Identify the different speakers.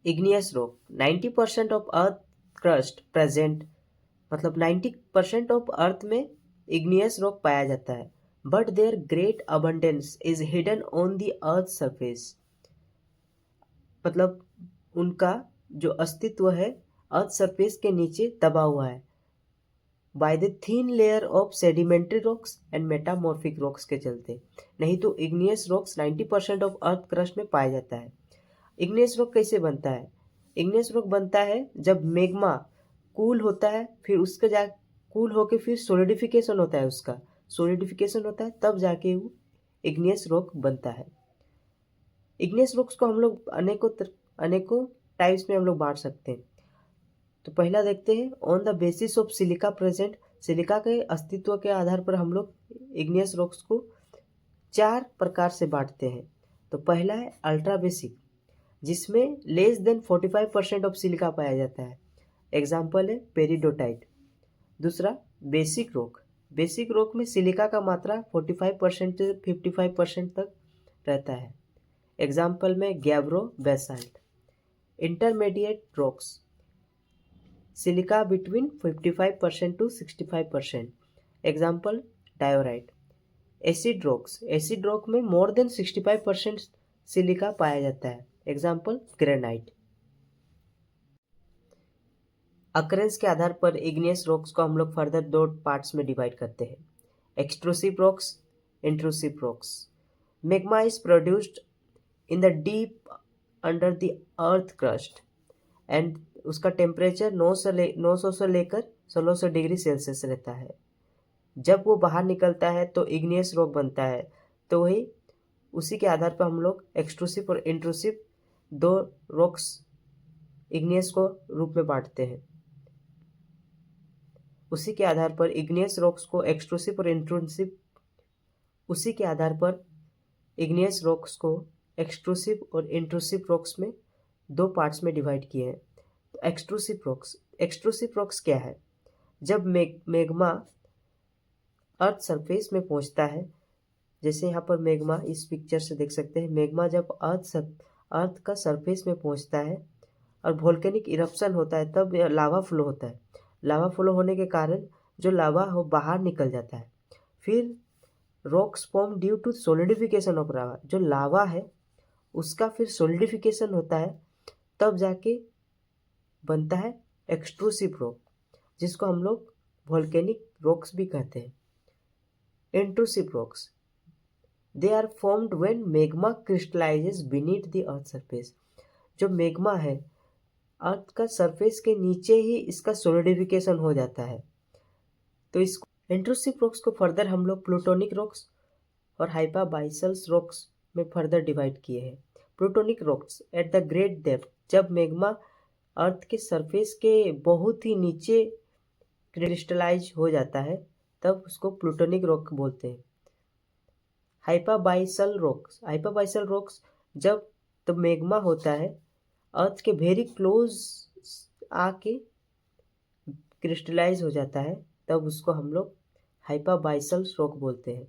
Speaker 1: Igneous rock 90% of earth crust present, मतलब 90% of earth में igneous rock पाया जाता है, but their great abundance is hidden on the earth surface, मतलब उनका जो अस्तित्व है अर्थ सरफेस के नीचे दबा हुआ है by the thin layer of sedimentary rocks and metamorphic rocks के चलते। नहीं तो igneous rocks 90% of earth crust में पाया जाता है। इग्नियस रॉक कैसे बनता है? इग्नियस रॉक बनता है जब मैग्मा कूल होता है, फिर उसका जा कूल होके फिर सोलिडिफिकेशन होता है, उसका सोलिडिफिकेशन होता है, तब जाके वो इग्नियस रॉक बनता है। इग्नियस रॉक्स को हम लोग अनेकों टाइप्स में हम लोग बांट सकते हैं। तो पहला देखते हैं, on the basis of silica present. Silica के अस्तित्व के आधार पर हम लोग इग्नियस रॉक्स को 4 प्रकार से बांटते हैं। तो पहला है अल्ट्रा बेसिक, जिसमें लेस देन 45% ऑफ सिलिका पाया जाता है। एग्जाम्पल है पेरिडोटाइट। दूसरा बेसिक रॉक। बेसिक रॉक में सिलिका का मात्रा 45% से 55% तक रहता है। एग्जाम्पल में gabbro basalt. Intermediate rocks, silica between 55% to 65%। Example diorite. Acid rocks, acid rock में मोर देन 65% सिलिका पाया जाता है। Example granite. अकरेंस के आधार पर इग्नियस रॉक्स को हम लोग फर्दर 2 पार्ट्स में डिवाइड करते हैं, extrusive rocks, intrusive rocks. Magma is produced in the deep under the earth crust and उसका टेम्परेचर 900 से लेकर 1600 डिग्री सेल्सियस रहता है। जब वो बाहर निकलता है तो इग्नियस रॉक बनता है। तो वही उसी के आधार पर हम लोग एक्सट्रूसिव और इंट्रूसिव 2 रॉक्स इग्नियस को रूप में बांटते हैं। उसी के आधार पर इग्नियस रॉक्स को एक्सट्रूसिव और इंट्रूसिव उसी के आधार पर इग्नियस रॉक्स को एक्सट्रूसिव और इंट्रूसिव रॉक्स में 2 पार्ट्स में डिवाइड किए हैं। एक्सट्रूसिव रॉक्स, एक्सट्रूसिव रॉक्स क्या है? जब मैग्मा अर्थ सरफेस में पहुंचता है, जैसे यहाँ पर मैग्मा इस पिक्चर से देख सकते हैं, मैग्मा जब अर्थ का सरफेस में पहुंचता है और वोल्केनिक इरप्शन होता है, तब लावा फ्लो होता है। लावा फ्लो होने के कारण जो लावा हो बाहर निकल जाता है। फिर rocks form due to solidification of lava, जो लावा है उसका फिर सोलिडिफिकेशन होता है, तब जाके बनता है एक्सट्रूसिव रॉक, जिसको हम लोग वोल्केनिक रॉक्स भी कहते हैं। Intrusive rocks, they are formed when magma crystallises beneath the earth surface. जो मैग्मा है अर्थ का सरफेस के नीचे ही इसका सोलिडिफिकेशन हो जाता है। तो इसको इंट्रूसिव रॉक्स को फर्दर हम लोग प्लूटोनिक रॉक्स और हाइपाबाइसल्स रॉक्स में फर्दर डिवाइड किए हैं। Plutonic rocks at the great depth, जब मैग्मा अर्थ के सरफेस के बहुत ही नीचे क्रिस्टलाइज हो जाता है, तब उसको प्लूटोनिक रॉक बोलते हैं। हाइपाबाइसल रॉक्स, हाइपाबाइसल रॉक्स जब तो मैग्मा होता है अर्थ के वेरी क्लोज आके क्रिस्टलाइज हो जाता है, तब उसको हम लोग हाइपाबाइसल रॉक बोलते हैं।